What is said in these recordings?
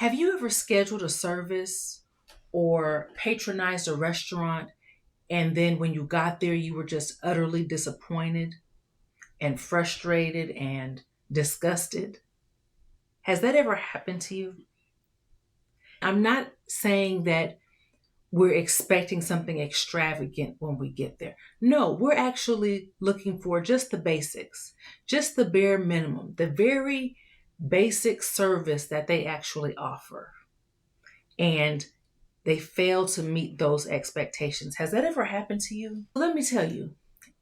Have you ever scheduled a service or patronized a restaurant and then when you got there, you were just utterly disappointed and frustrated and disgusted? Has that ever happened to you? I'm not saying that we're expecting something extravagant when we get there. No, we're actually looking for just the basics, just the bare minimum, the very basic service that they actually offer. And they fail to meet those expectations. Has that ever happened to you? Let me tell you,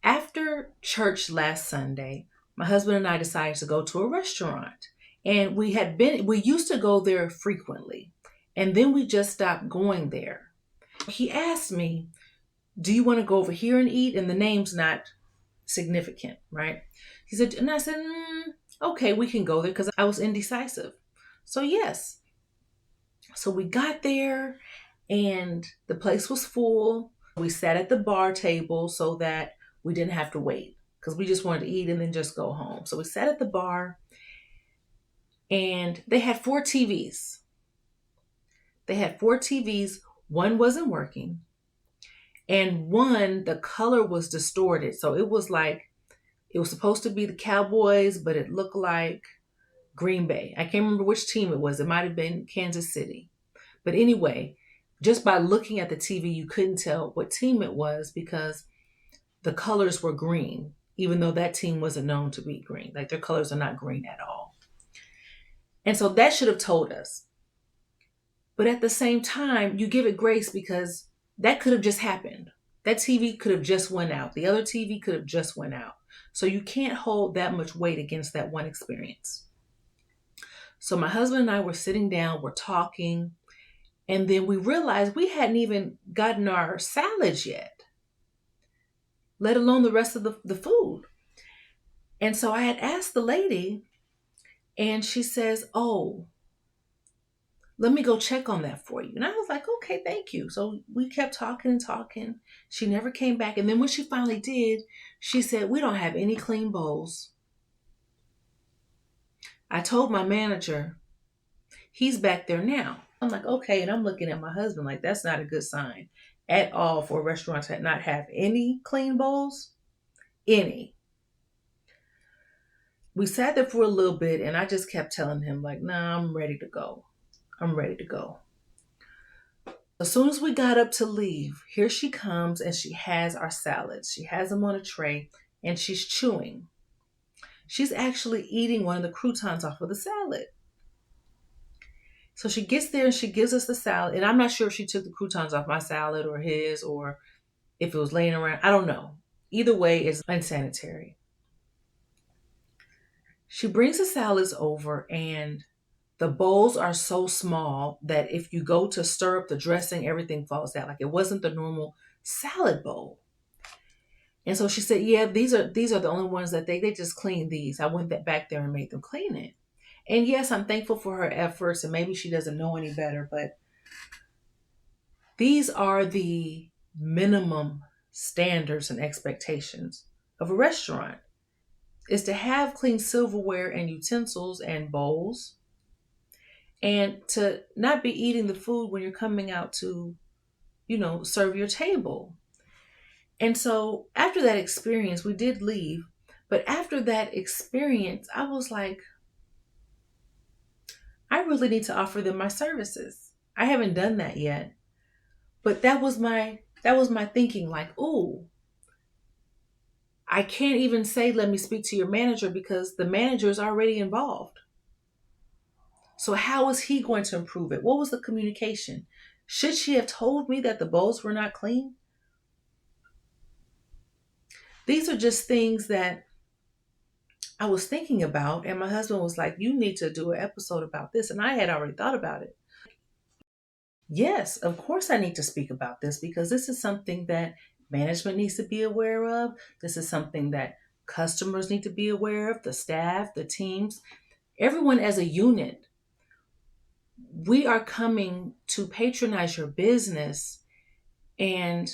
after church last Sunday, my husband and I decided to go to a restaurant. And we used to go there frequently. And then we just stopped going there. He asked me, do you want to go over here and eat? And the name's not significant, right? He said, and I said, okay, we can go there because I was indecisive. So yes. So we got there and the place was full. We sat at the bar table so that we didn't have to wait because we just wanted to eat and then just go home. So we sat at the bar and they had 4 TVs. One wasn't working. And one, the color was distorted. So it was supposed to be the Cowboys, but it looked like Green Bay. I can't remember which team it was. It might have been Kansas City. But anyway, just by looking at the TV, you couldn't tell what team it was because the colors were green, even though that team wasn't known to be green. Like their colors are not green at all. And so that should have told us. But at the same time, you give it grace because that could have just happened. That TV could have just went out. The other TV could have just went out. So you can't hold that much weight against that one experience. So my husband and I were sitting down, we're talking, and then we realized we hadn't even gotten our salads yet, let alone the rest of the food. And so I had asked the lady, and she says, oh, let me go check on that for you. And I was like, okay, thank you. So we kept talking and talking. She never came back. And then when she finally did, she said, we don't have any clean bowls. I told my manager, he's back there now. I'm like, okay. And I'm looking at my husband like, that's not a good sign at all for a restaurant to not have any clean bowls. Any. We sat there for a little bit and I just kept telling him like, nah, I'm ready to go. As soon as we got up to leave, here she comes and she has our salads. She has them on a tray and she's chewing. She's actually eating one of the croutons off of the salad. So she gets there and she gives us the salad. And I'm not sure if she took the croutons off my salad or his or if it was laying around. I don't know. Either way, it's unsanitary. She brings the salads over and the bowls are so small that if you go to stir up the dressing, everything falls out. Like it wasn't the normal salad bowl. And so she said, yeah, these are the only ones that they just cleaned these. I went back there and made them clean it. And yes, I'm thankful for her efforts and maybe she doesn't know any better, but these are the minimum standards and expectations of a restaurant is to have clean silverware and utensils and bowls. And to not be eating the food when you're coming out to, serve your table. And so after that experience, we did leave. But after that experience, I was like, I really need to offer them my services. I haven't done that yet. But that was my thinking like, ooh, I can't even say, let me speak to your manager because the manager is already involved. So how is he going to improve it? What was the communication? Should she have told me that the bowls were not clean? These are just things that I was thinking about. And my husband was like, you need to do an episode about this. And I had already thought about it. Yes, of course I need to speak about this because this is something that management needs to be aware of. This is something that customers need to be aware of, the staff, the teams, everyone as a unit. We are coming to patronize your business, and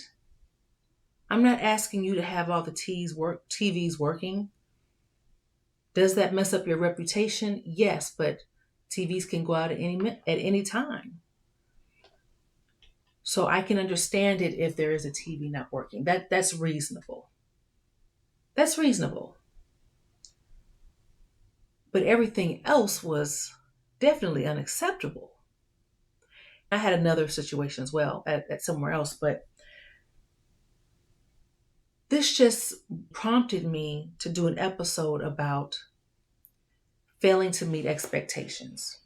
I'm not asking you to have all the TVs working. Does that mess up your reputation? Yes, but TVs can go out at any time. So I can understand it if there is a TV not working. That's reasonable. That's reasonable. But everything else was definitely unacceptable. I had another situation as well at somewhere else, but this just prompted me to do an episode about failing to meet expectations.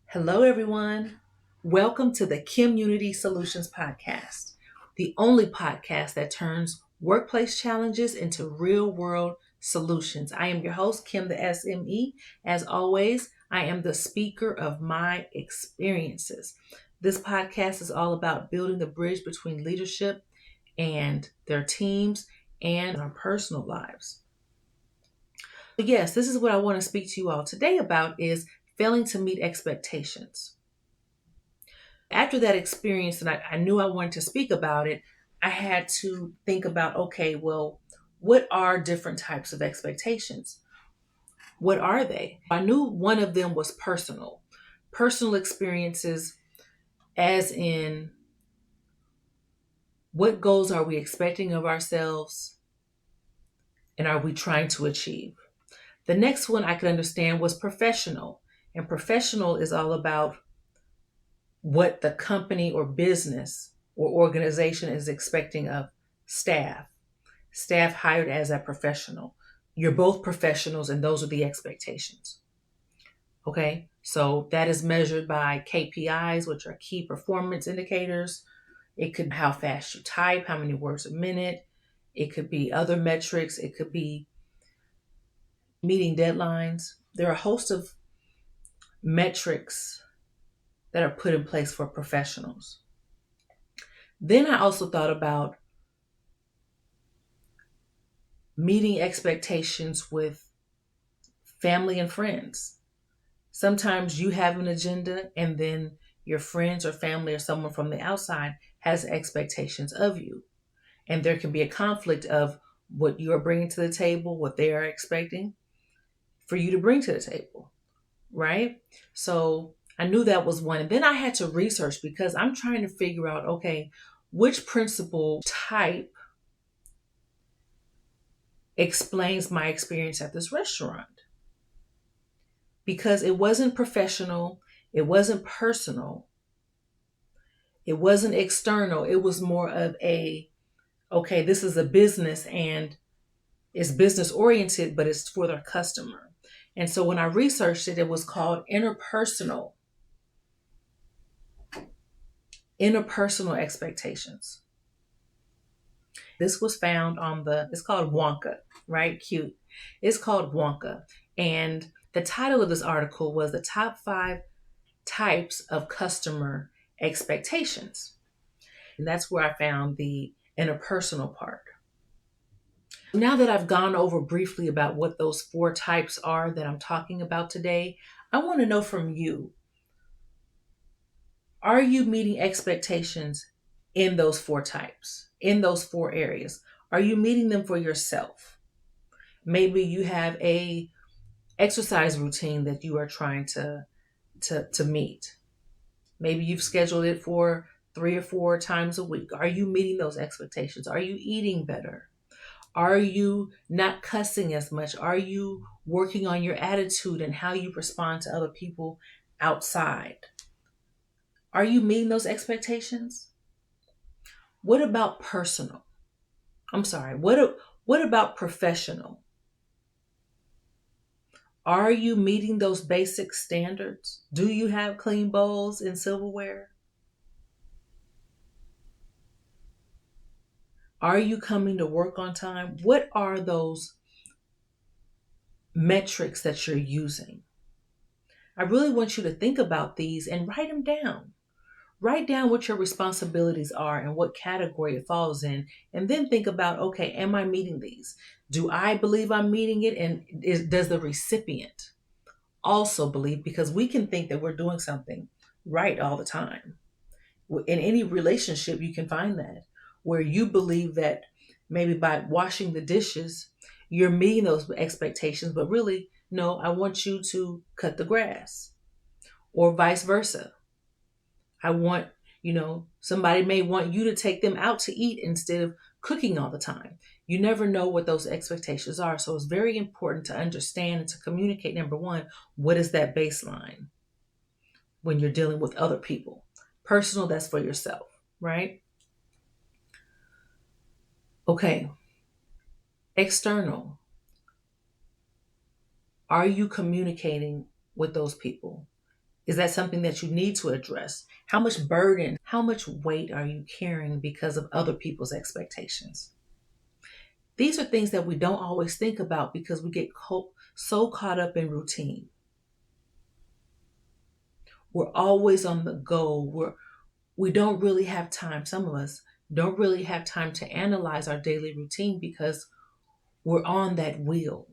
Hello, everyone. Welcome to the KimUnity Soulutions Podcast, the only podcast that turns workplace challenges into real-world solutions. I am your host, Kim the SME. As always, I am the speaker of my experiences. This podcast is all about building the bridge between leadership and their teams and our personal lives. Yes, this is what I want to speak to you all today about is failing to meet expectations. After that experience, and I knew I wanted to speak about it, I had to think about, okay, well, what are different types of expectations? What are they? I knew one of them was personal. Personal experiences, as in, what goals are we expecting of ourselves and are we trying to achieve? The next one I could understand was professional. And professional is all about what the company or business or organization is expecting of staff hired as a professional. You're both professionals and those are the expectations. Okay, so that is measured by KPIs, which are key performance indicators. It could be how fast you type, how many words a minute. It could be other metrics. It could be meeting deadlines. There are a host of metrics that are put in place for professionals. Then I also thought about meeting expectations with family and friends. Sometimes you have an agenda and then your friends or family or someone from the outside has expectations of you. And there can be a conflict of what you are bringing to the table, what they are expecting for you to bring to the table, right? So I knew that was one. And then I had to research because I'm trying to figure out, okay, which principal type explains my experience at this restaurant? Because it wasn't professional, it wasn't personal, it wasn't external. It was more of okay, this is a business and it's business oriented, but it's for their customer. And so when I researched it, it was called interpersonal expectations. This was found on it's called Wonka, right? Cute. It's called Wonka. And the title of this article was the top 5 types of customer expectations. And that's where I found the interpersonal part. Now that I've gone over briefly about what those 4 types are that I'm talking about today, I want to know from you, are you meeting expectations in those 4 types, in those 4 areas? Are you meeting them for yourself? Maybe you have a exercise routine that you are trying to meet. Maybe you've scheduled it for 3 or 4 times a week. Are you meeting those expectations? Are you eating better? Are you not cussing as much? Are you working on your attitude and how you respond to other people outside? Are you meeting those expectations? What about personal? I'm sorry. What about professional? Are you meeting those basic standards? Do you have clean bowls and silverware? Are you coming to work on time? What are those metrics that you're using? I really want you to think about these and write them down. Write down what your responsibilities are and what category it falls in, and then think about, okay, am I meeting these? Do I believe I'm meeting it? And does the recipient also believe? Because we can think that we're doing something right all the time. In any relationship, you can find that where you believe that maybe by washing the dishes, you're meeting those expectations, but really, no, I want you to cut the grass, or vice versa. I want, somebody may want you to take them out to eat instead of cooking all the time. You never know what those expectations are. So it's very important to understand and to communicate, number one, what is that baseline when you're dealing with other people? Personal, that's for yourself, right? Okay. External. Are you communicating with those people? Is that something that you need to address? How much burden, how much weight are you carrying because of other people's expectations? These are things that we don't always think about because we get so caught up in routine. We're always on the go. We don't really have time. Some of us don't really have time to analyze our daily routine because we're on that wheel.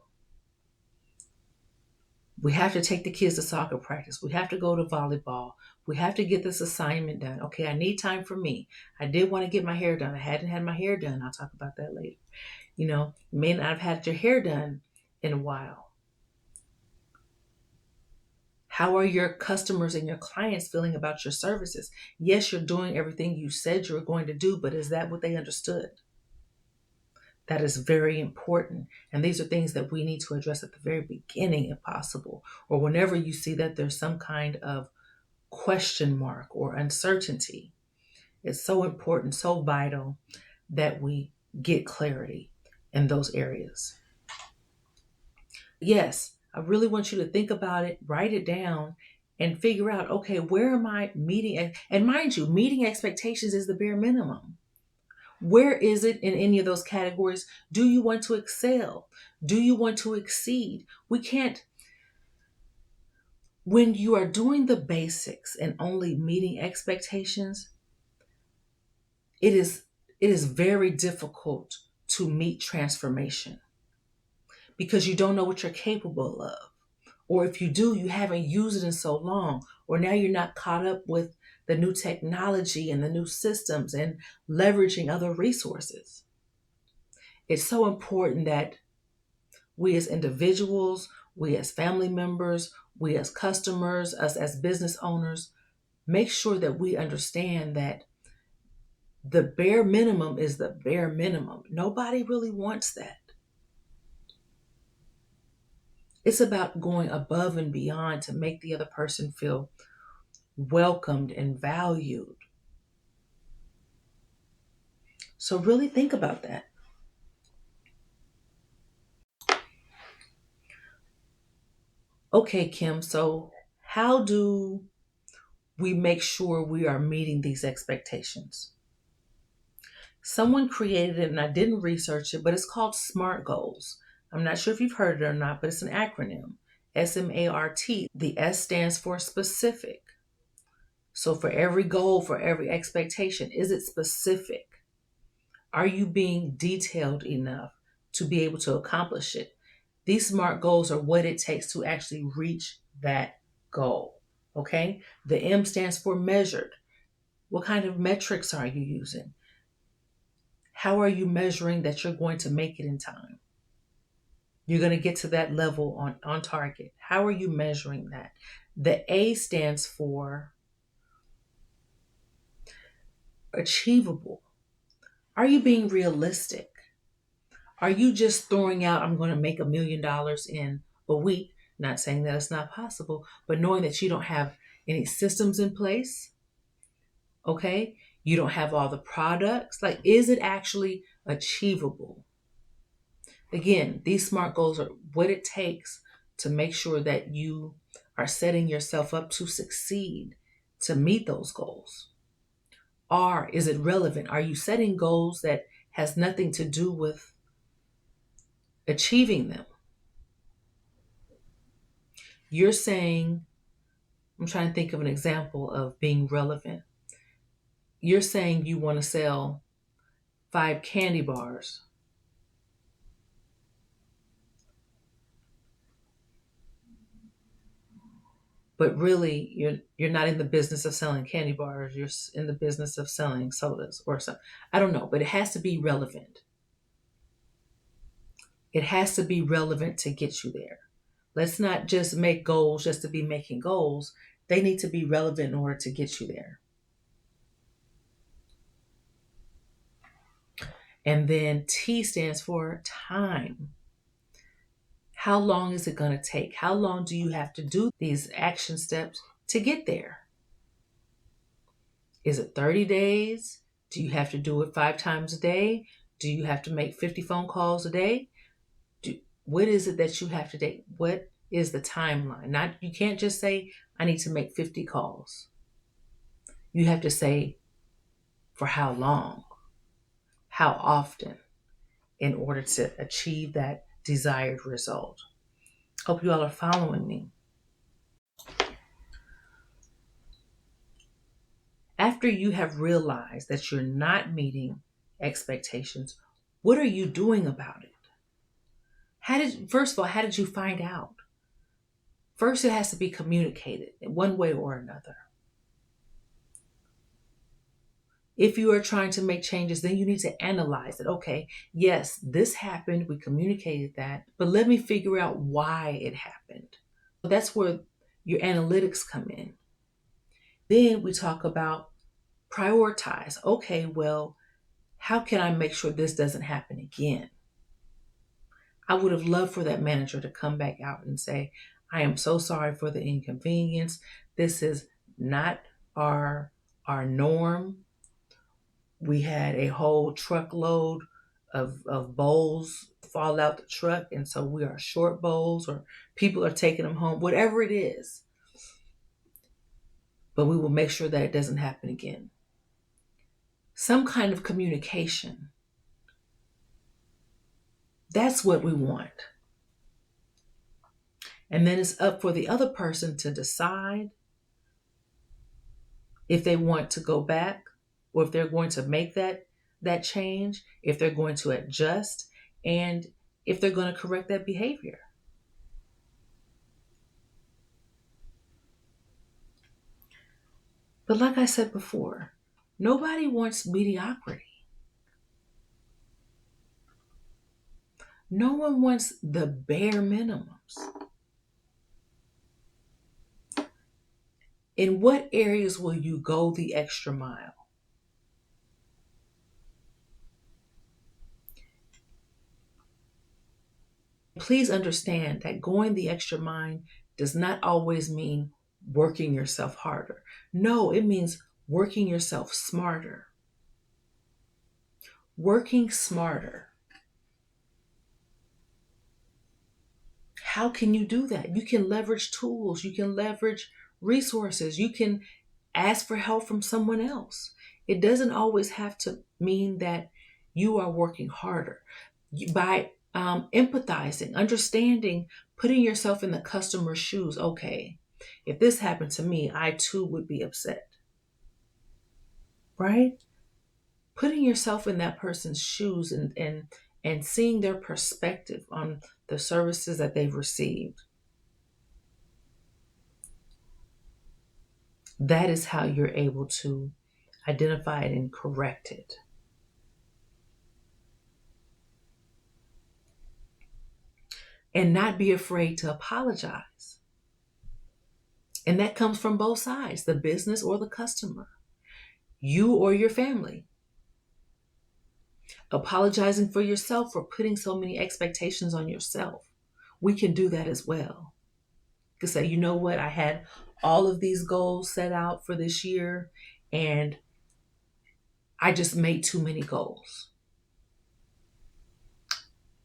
We have to take the kids to soccer practice. We have to go to volleyball. We have to get this assignment done. Okay, I need time for me. I did want to get my hair done. I hadn't had my hair done. I'll talk about that later. You may not have had your hair done in a while. How are your customers and your clients feeling about your services? Yes, you're doing everything you said you were going to do, but is that what they understood? That is very important. And these are things that we need to address at the very beginning, if possible, or whenever you see that there's some kind of question mark or uncertainty. It's so important, so vital that we get clarity in those areas. Yes, I really want you to think about it, write it down, and figure out, okay, where am I meeting? And mind you, meeting expectations is the bare minimum. Where is it in any of those categories? Do you want to excel? Do you want to exceed? We can't. When you are doing the basics and only meeting expectations, it is very difficult to meet transformation because you don't know what you're capable of. Or if you do, you haven't used it in so long, or now you're not caught up with the new technology and the new systems and leveraging other resources. It's so important that we as individuals, we as family members, we as customers, us as business owners, make sure that we understand that the bare minimum is the bare minimum. Nobody really wants that. It's about going above and beyond to make the other person feel welcomed and valued. So really think about that. Okay, Kim, so how do we make sure we are meeting these expectations? Someone created it and I didn't research it, but it's called SMART goals. I'm not sure if you've heard it or not, but it's an acronym. SMART. The S stands for specific. So for every goal, for every expectation, is it specific? Are you being detailed enough to be able to accomplish it? These SMART goals are what it takes to actually reach that goal. Okay? The M stands for measured. What kind of metrics are you using? How are you measuring that you're going to make it in time? You're going to get to that level on target. How are you measuring that? The A stands for achievable. Are you being realistic? Are you just throwing out, I'm going to make $1 million in a week? Not saying that it's not possible, but knowing that you don't have any systems in place. Okay? You don't have all the products. Like, is it actually achievable? Again, these SMART goals are what it takes to make sure that you are setting yourself up to succeed, to meet those goals. R, is it relevant? Are you setting goals that has nothing to do with achieving them? You're saying, I'm trying to think of an example of being relevant. You're saying you want to sell 5 candy bars. But really, you're not in the business of selling candy bars. You're in the business of selling sodas or something. I don't know, but it has to be relevant. It has to be relevant to get you there. Let's not just make goals just to be making goals. They need to be relevant in order to get you there. And then T stands for time. How long is it going to take? How long do you have to do these action steps to get there? Is it 30 days? Do you have to do it 5 times a day? Do you have to make 50 phone calls a day? What is it that you have to do? What is the timeline? You can't just say, I need to make 50 calls. You have to say, for how long? How often? In order to achieve that desired result. Hope you all are following me. After you have realized that you're not meeting expectations, what are you doing about it? First of all, how did you find out? First, it has to be communicated in one way or another. If you are trying to make changes, then you need to analyze it. Okay, yes, this happened. We communicated that, but let me figure out why it happened. That's where your analytics come in. Then we talk about prioritize. Okay, well, how can I make sure this doesn't happen again? I would have loved for that manager to come back out and say, I am so sorry for the inconvenience. This is not our norm. We had a whole truckload of bowls fall out the truck, and so we are short bowls, or people are taking them home, whatever it is. But we will make sure that it doesn't happen again. Some kind of communication. That's what we want. And then it's up for the other person to decide if they want to go back, or if they're going to make that change, if they're going to adjust, and if they're going to correct that behavior. But like I said before, nobody wants mediocrity. No one wants the bare minimums. In what areas will you go the extra mile? Please understand that going the extra mile does not always mean working yourself harder. No, it means working yourself smarter. Working smarter. How can you do that? You can leverage tools. You can leverage resources. You can ask for help from someone else. It doesn't always have to mean that you are working harder. By empathizing, understanding, putting yourself in the customer's shoes. Okay, if this happened to me, I too would be upset. Right? Putting yourself in that person's shoes and seeing their perspective on the services that they've received. That is how you're able to identify it and correct it. And not be afraid to apologize. And that comes from both sides, the business or the customer, you or your family. Apologizing for yourself for putting so many expectations on yourself. We can do that as well. You can say, you know what, I had all of these goals set out for this year, and I just made too many goals.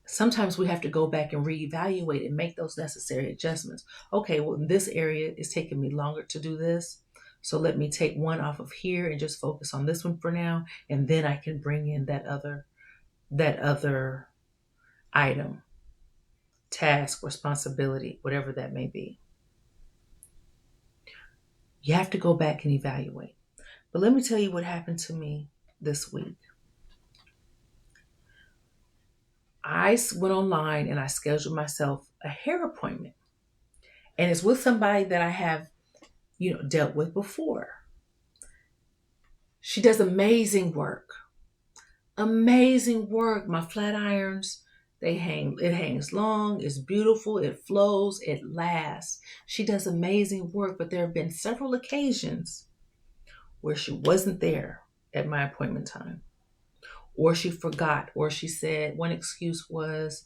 Sometimes we have to go back and reevaluate and make those necessary adjustments. Okay, well, in this area, it's taking me longer to do this. So let me take one off of here and just focus on this one for now. And then I can bring in that other item, task, responsibility, whatever that may be. You have to go back and evaluate. But let me tell you what happened to me this week. I went online and I scheduled myself a hair appointment. And it's with somebody that I have, dealt with before. She does amazing work. Amazing work. My flat irons, It hangs long, it's beautiful, it flows, it lasts. She does amazing work, but there have been several occasions where she wasn't there at my appointment time, or she forgot, or she said one excuse was,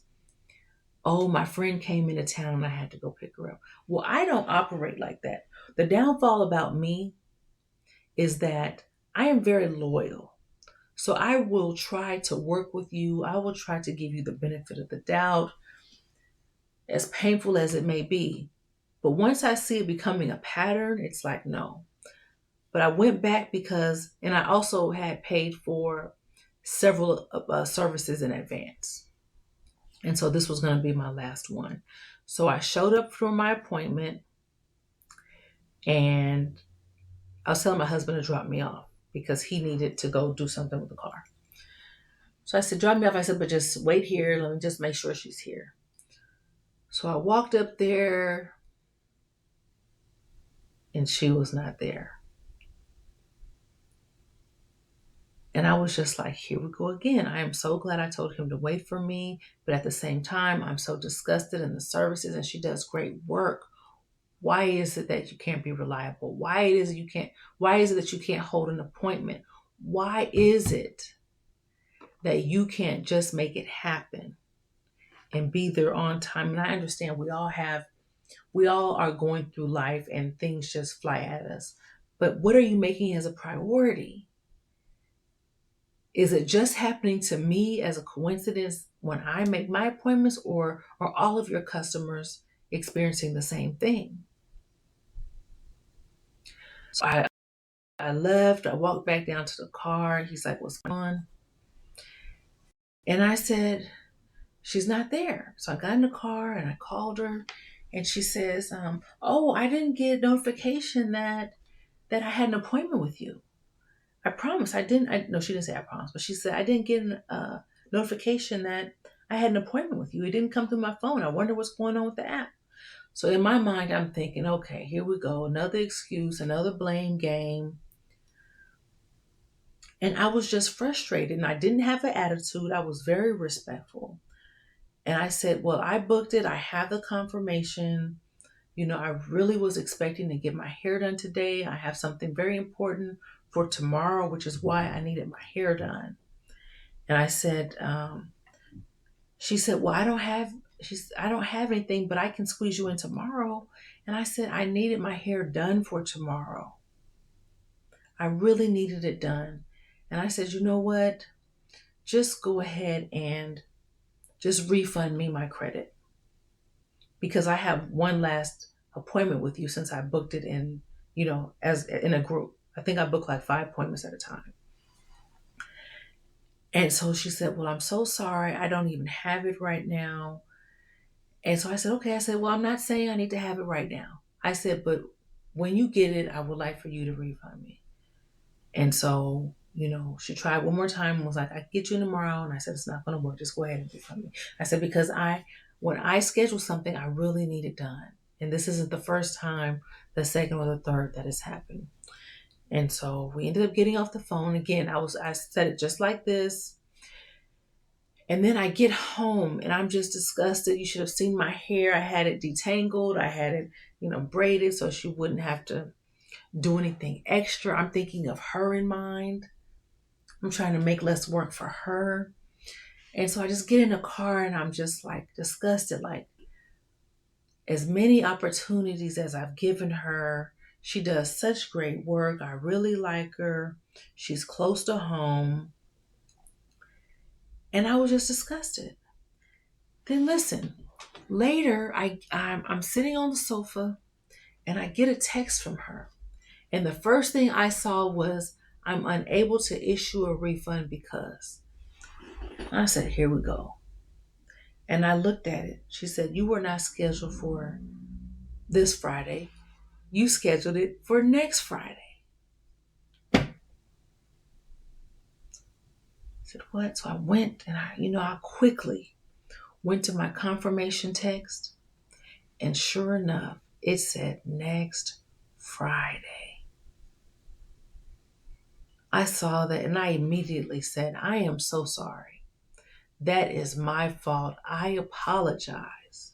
oh, my friend came into town and I had to go pick her up. Well, I don't operate like that. The downfall about me is that I am very loyal. So I will try to work with you. I will try to give you the benefit of the doubt, as painful as it may be. But once I see it becoming a pattern, it's like, no. But I went back and I also had paid for several services in advance. And so this was going to be my last one. So I showed up for my appointment, and I was telling my husband to drop me off because he needed to go do something with the car. So I said, drop me off. I said, but just wait here. Let me just make sure she's here. So I walked up there and she was not there. And I was just like, here we go again. I am so glad I told him to wait for me. But at the same time, I'm so disgusted in the services, and she does great work. Why is it that you can't be reliable? Why is it that you can't hold an appointment? Why is it that you can't just make it happen and be there on time? And I understand we all are going through life and things just fly at us. But what are you making as a priority? Is it just happening to me as a coincidence when I make my appointments, or are all of your customers experiencing the same thing? So I left, I walked back down to the car. He's like, what's going on? And I said, she's not there. So I got in the car and I called her, and she says, oh, I didn't get a notification that I had an appointment with you. I promise I didn't. No, she didn't say I promise, but she said, I didn't get a notification that I had an appointment with you. It didn't come through my phone. I wonder what's going on with the app. So in my mind, I'm thinking, okay, here we go. Another excuse, another blame game. And I was just frustrated, and I didn't have an attitude. I was very respectful. And I said, well, I booked it. I have the confirmation. I really was expecting to get my hair done today. I have something very important for tomorrow, which is why I needed my hair done. And I said, she said, well, I don't have anything, but I can squeeze you in tomorrow. And I said, I needed my hair done for tomorrow. I really needed it done. And I said, you know what? Just go ahead and just refund me my credit, because I have one last appointment with you since I booked it in, as in a group. I think I booked like 5 appointments at a time. And so she said, well, I'm so sorry. I don't even have it right now. And so I said, okay. I said, well, I'm not saying I need to have it right now. I said, but when you get it, I would like for you to refund me. And so, she tried one more time and was like, I can get you tomorrow. And I said, it's not going to work. Just go ahead and refund me. I said, because when I schedule something, I really need it done. And this isn't the first time, the second or the third that has happened. And so we ended up getting off the phone. Again, I said it just like this. And then I get home and I'm just disgusted. You should have seen my hair. I had it detangled. I had it, braided so she wouldn't have to do anything extra. I'm thinking of her in mind. I'm trying to make less work for her. And so I just get in the car and I'm just like disgusted. Like, as many opportunities as I've given her, she does such great work. I really like her. She's close to home. And I was just disgusted. Then listen, later I'm sitting on the sofa and I get a text from her. And the first thing I saw was, I'm unable to issue a refund because. I said, here we go. And I looked at it. She said, you were not scheduled for this Friday. You scheduled it for next Friday. I said, what? So I went and I quickly went to my confirmation text. And sure enough, it said next Friday. I saw that and I immediately said, I am so sorry That is my fault. I apologize.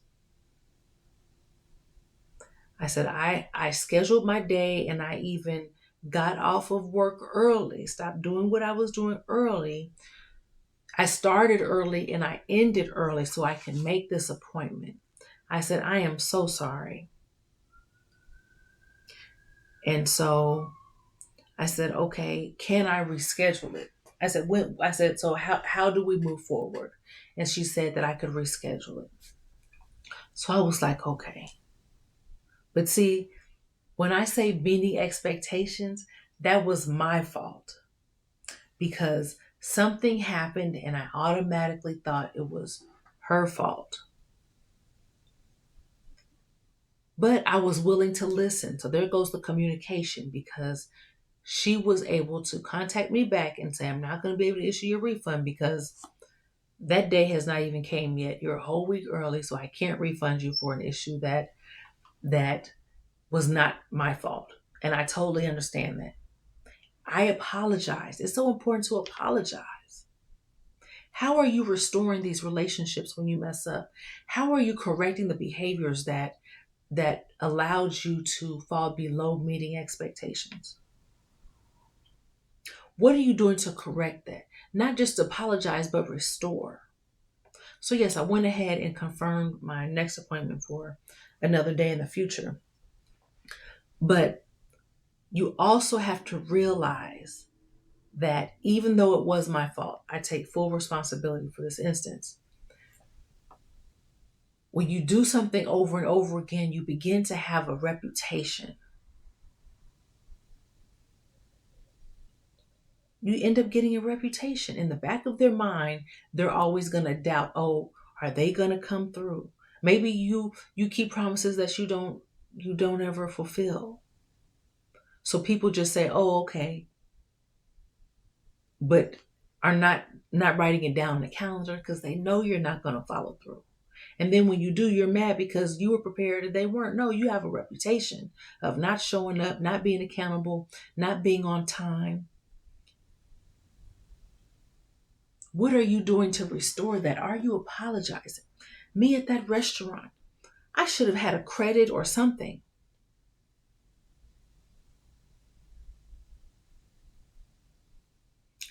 I said, I scheduled my day and I even got off of work early, stopped doing what I was doing early. I started early and I ended early so I can make this appointment. I said, I am so sorry. And so I said, okay, can I reschedule it? So how do we move forward? And she said that I could reschedule it. So I was like, okay. But see, when I say meeting expectations, that was my fault because something happened and I automatically thought it was her fault. But I was willing to listen. So there goes the communication because she was able to contact me back and say, I'm not going to be able to issue your refund because that day has not even came yet. You're a whole week early, so I can't refund you for an issue that was not my fault. And I totally understand that. I apologize. It's so important to apologize. How are you restoring these relationships when you mess up? How are you correcting the behaviors that allowed you to fall below meeting expectations? What are you doing to correct that? Not just apologize, but restore. So yes, I went ahead and confirmed my next appointment for another day in the future. But you also have to realize that even though it was my fault, I take full responsibility for this instance. When you do something over and over again, you begin to have a reputation. You end up getting a reputation. In the back of their mind, they're always going to doubt, oh, are they going to come through? Maybe you keep promises that you don't ever fulfill. So people just say, oh, okay, but are not writing it down in the calendar because they know you're not going to follow through. And then when you do, you're mad because you were prepared and they weren't. No, you have a reputation of not showing up, not being accountable, not being on time. What are you doing to restore that? Are you apologizing? Me at that restaurant, I should have had a credit or something.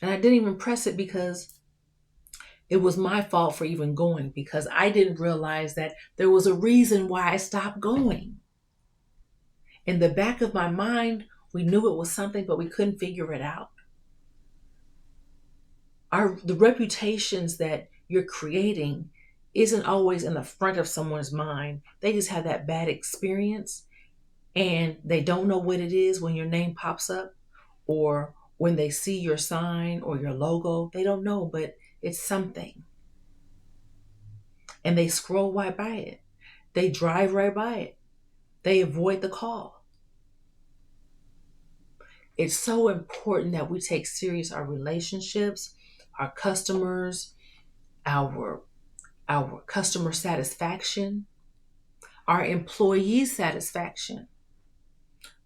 And I didn't even press it because it was my fault for even going because I didn't realize that there was a reason why I stopped going. In the back of my mind, we knew it was something, but we couldn't figure it out. The reputations that you're creating isn't always in the front of someone's mind. They just have that bad experience and they don't know what it is when your name pops up or when they see your sign or your logo. They don't know, but it's something. And they scroll right by it. They drive right by it. They avoid the call. It's so important that we take serious our relationships, our customers, our customer satisfaction, our employee satisfaction,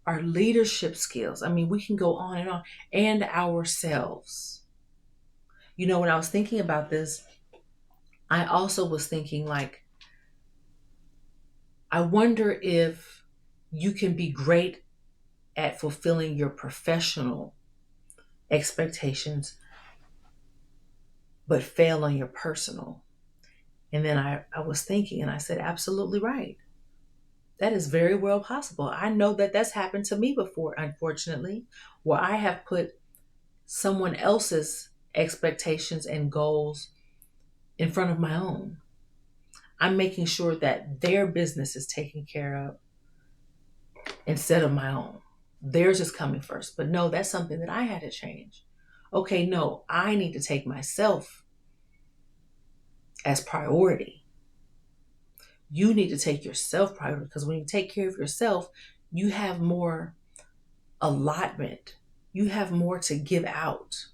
our leadership skills. I mean, we can go on, and ourselves. You know, when I was thinking about this, I also was thinking like, I wonder if you can be great at fulfilling your professional expectations, but fail on your personal. And then I was thinking and I said, absolutely right. That is very well possible. I know that that's happened to me before, unfortunately, where I have put someone else's expectations and goals in front of my own. I'm making sure that their business is taken care of instead of my own. Theirs is coming first. But no, that's something that I had to change. Okay, no, I need to take myself as priority. You need to take yourself priority because when you take care of yourself, you have more allotment. You have more to give out.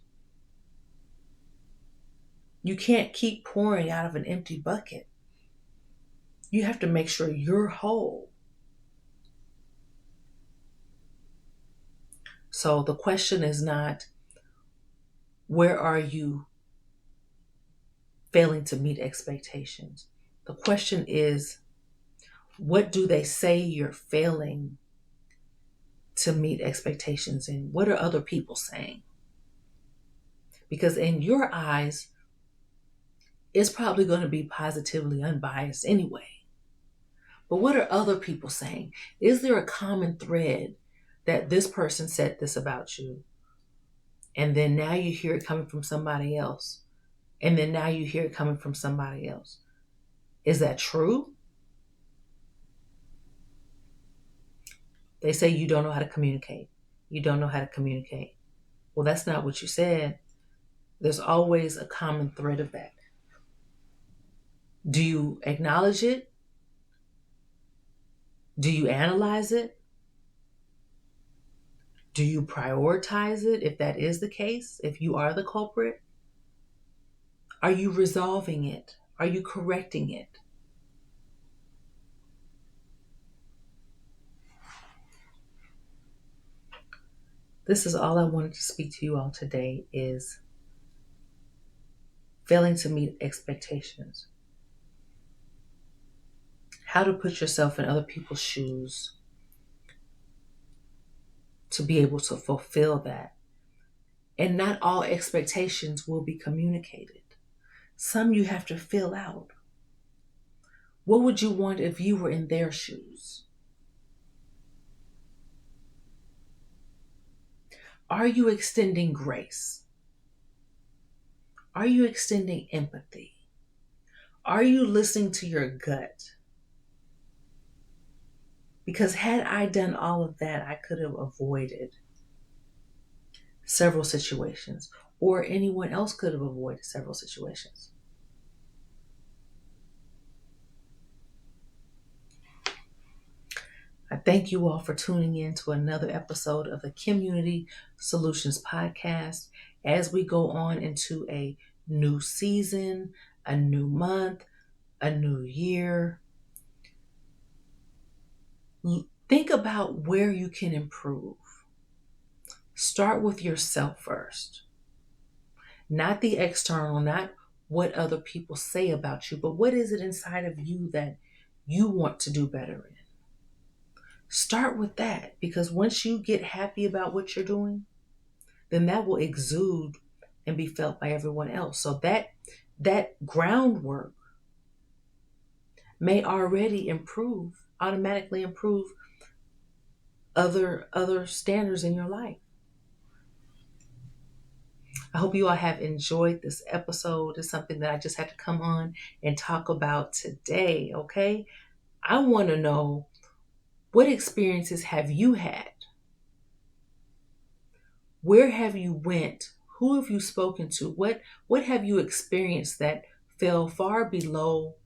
You can't keep pouring out of an empty bucket. You have to make sure you're whole. So the question is not, where are you failing to meet expectations. The question is, what do they say you're failing to meet expectations in? What are other people saying? Because in your eyes, it's probably going to be positively unbiased anyway. But what are other people saying? Is there a common thread that this person said this about you? And then now you hear it coming from somebody else. And then now you hear it coming from somebody else. Is that true? They say you don't know how to communicate. You don't know how to communicate. Well, that's not what you said. There's always a common thread of that. Do you acknowledge it? Do you analyze it? Do you prioritize it if that is the case, if you are the culprit? Are you resolving it? Are you correcting it? This is all I wanted to speak to you all today, is failing to meet expectations. How to put yourself in other people's shoes to be able to fulfill that. And not all expectations will be communicated. Some you have to fill out. What would you want if you were in their shoes? Are you extending grace? Are you extending empathy? Are you listening to your gut? Because had I done all of that, I could have avoided several situations, or anyone else could have avoided several situations. I thank you all for tuning in to another episode of the KimUnity Soulutions Podcast. As we go on into a new season, a new month, a new year, think about where you can improve. Start with yourself first. Not the external, not what other people say about you, but what is it inside of you that you want to do better in? Start with that, because once you get happy about what you're doing, then that will exude and be felt by everyone else. So that groundwork may already automatically improve other standards in your life. I hope you all have enjoyed this episode. It's something that I just had to come on and talk about today, okay? I want to know, what experiences have you had? Where have you went? Who have you spoken to? What have you experienced that fell far below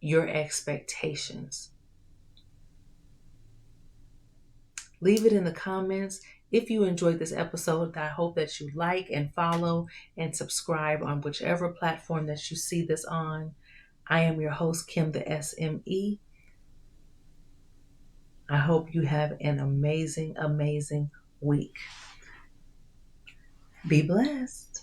your expectations? Leave it in the comments. If you enjoyed this episode, I hope that you like and follow and subscribe on whichever platform that you see this on. I am your host, Kim the SME. I hope you have an amazing, amazing week. Be blessed.